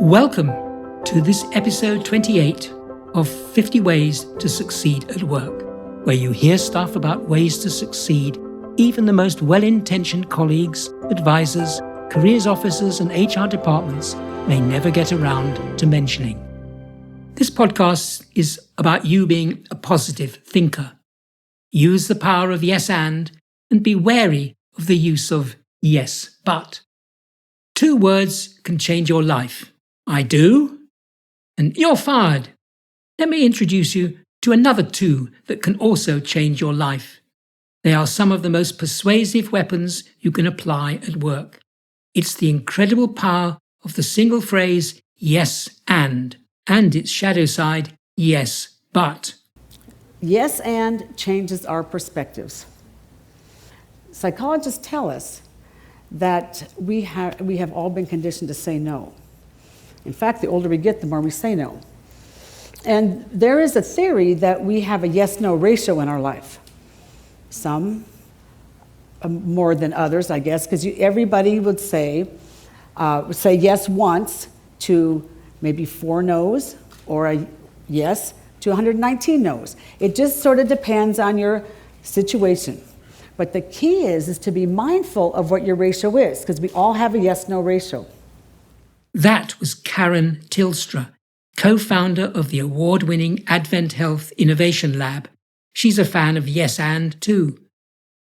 Welcome to this episode 28 of 50 Ways to Succeed at Work, where you hear stuff about ways to succeed even the most well-intentioned colleagues, advisors, careers officers and HR departments may never get around to mentioning. This podcast is about you being a positive thinker. Use the power of yes and be wary of the use of yes but. 2 words can change your life. I do, and you're fired. Let me introduce you to another 2 that can also change your life. They are some of the most persuasive weapons you can apply at work. It's the incredible power of the single phrase, yes and its shadow side, yes but. Yes and changes our perspectives. Psychologists tell us that we have all been conditioned to say no. In fact, the older we get, the more we say no. And there is a theory that we have a yes-no ratio in our life. Some more than others, I guess, because everybody would say yes once to maybe 4 no's or a yes to 119 no's. It just sort of depends on your situation. But the key is to be mindful of what your ratio is, because we all have a yes-no ratio. That was Karen Tilstra, co-founder of the award-winning Advent Health Innovation Lab. She's a fan of yes and too.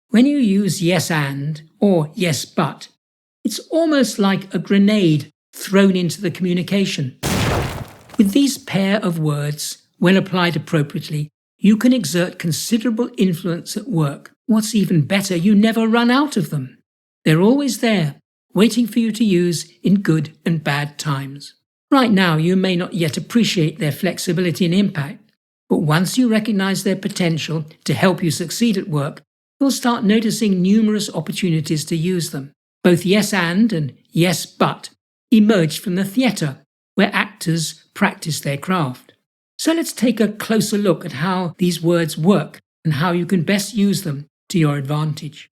When you use yes and or yes but, it's almost like a grenade thrown into the communication. With these pair of words, when applied appropriately, you can exert considerable influence at work. What's even better, you never run out of them. They're always there, waiting for you to use in good and bad times. Right now, you may not yet appreciate their flexibility and impact, but once you recognize their potential to help you succeed at work, you'll start noticing numerous opportunities to use them. Both yes and yes but emerge from the theatre, where actors practice their craft. So let's take a closer look at how these words work and how you can best use them to your advantage.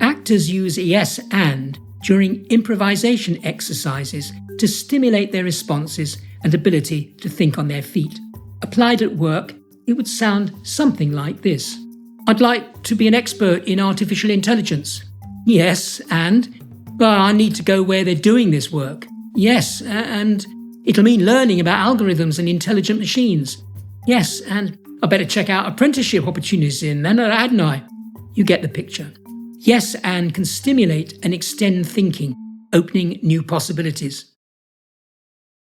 Actors use yes and during improvisation exercises to stimulate their responses and ability to think on their feet. Applied at work, it would sound something like this. I'd like to be an expert in artificial intelligence. Yes, and? Well, I need to go where they're doing this work. Yes, and it'll mean learning about algorithms and intelligent machines. Yes, and I better check out apprenticeship opportunities in then, hadn't I? You get the picture. Yes and can stimulate and extend thinking, opening new possibilities.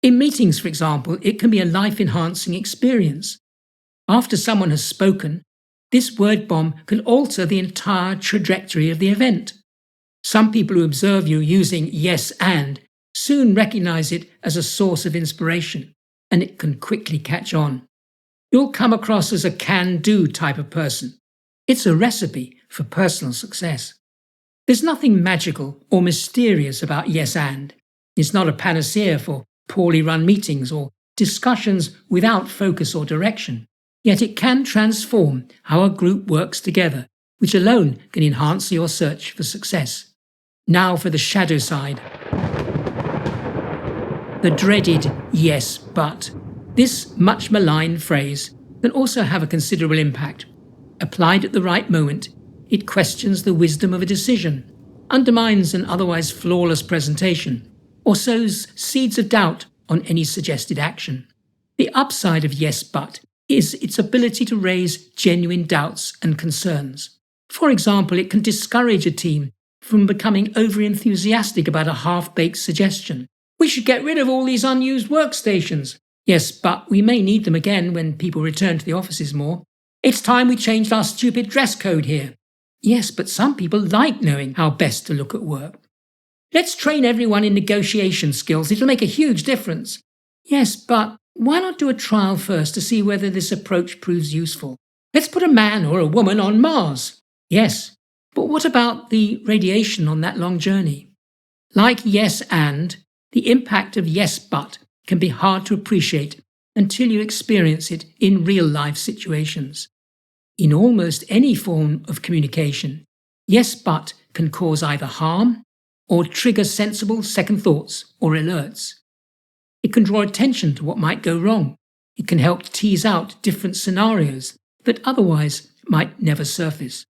In meetings, for example, it can be a life-enhancing experience. After someone has spoken, this word bomb can alter the entire trajectory of the event. Some people who observe you using yes and soon recognize it as a source of inspiration, and it can quickly catch on. You'll come across as a can-do type of person. It's a recipe for personal success. There's nothing magical or mysterious about yes and. It's not a panacea for poorly run meetings or discussions without focus or direction. Yet it can transform how a group works together, which alone can enhance your search for success. Now for the shadow side. The dreaded yes but. This much maligned phrase can also have a considerable impact. Applied at the right moment, it questions the wisdom of a decision, undermines an otherwise flawless presentation, or sows seeds of doubt on any suggested action. The upside of yes but is its ability to raise genuine doubts and concerns. For example, it can discourage a team from becoming over-enthusiastic about a half-baked suggestion. We should get rid of all these unused workstations. Yes, but we may need them again when people return to the offices more. It's time we changed our stupid dress code here. Yes, but some people like knowing how best to look at work. Let's train everyone in negotiation skills. It'll make a huge difference. Yes, but why not do a trial first to see whether this approach proves useful? Let's put a man or a woman on Mars. Yes, but what about the radiation on that long journey? Like yes and, the impact of yes but can be hard to appreciate until you experience it in real-life situations. In almost any form of communication, yes but can cause either harm or trigger sensible second thoughts or alerts. It can draw attention to what might go wrong. It can help tease out different scenarios that otherwise might never surface.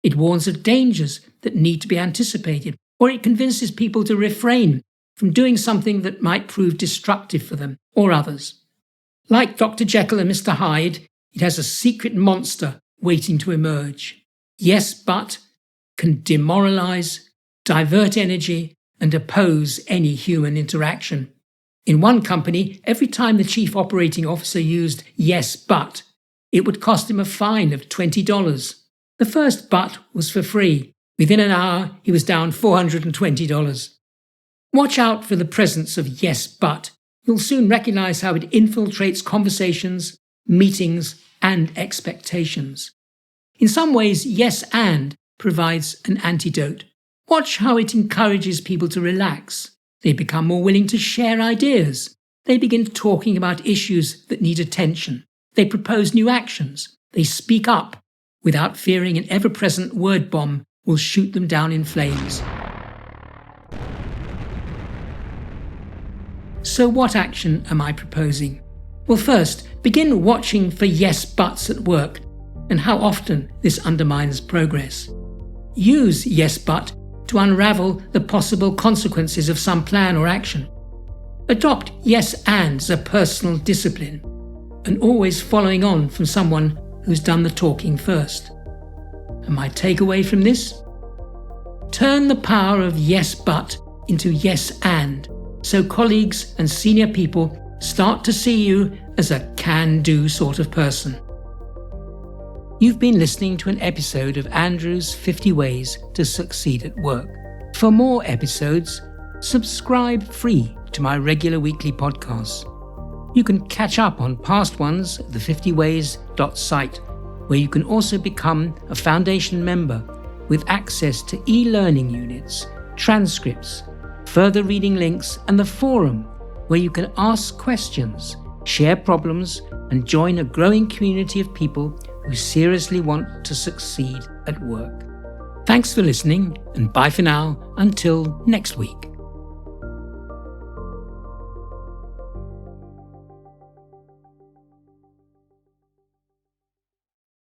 It warns of dangers that need to be anticipated, or it convinces people to refrain from doing something that might prove destructive for them or others. Like Dr. Jekyll and Mr. Hyde, it has a secret monster waiting to emerge. Yes, but can demoralize, divert energy, and oppose any human interaction. In one company, every time the chief operating officer used yes, but, it would cost him a fine of $20. The first but was for free. Within an hour, he was down $420. Watch out for the presence of yes, but. You'll soon recognize how it infiltrates conversations, meetings, and expectations. In some ways, yes, and provides an antidote. Watch how it encourages people to relax. They become more willing to share ideas. They begin talking about issues that need attention. They propose new actions. They speak up without fearing an ever-present word bomb will shoot them down in flames. So what action am I proposing? Well, first, begin watching for yes buts at work and how often this undermines progress. Use yes but to unravel the possible consequences of some plan or action. Adopt yes and as a personal discipline, and always following on from someone who's done the talking first. And my takeaway from this? Turn the power of yes but into yes and, so colleagues and senior people start to see you as a can-do sort of person. You've been listening to an episode of Andrew's 50 Ways to Succeed at Work. For more episodes, subscribe free to my regular weekly podcasts. You can catch up on past ones at the50ways.site, where you can also become a foundation member with access to e-learning units, transcripts, further reading links, and the forum, where you can ask questions, share problems, and join a growing community of people who seriously want to succeed at work. Thanks for listening, and bye for now until next week.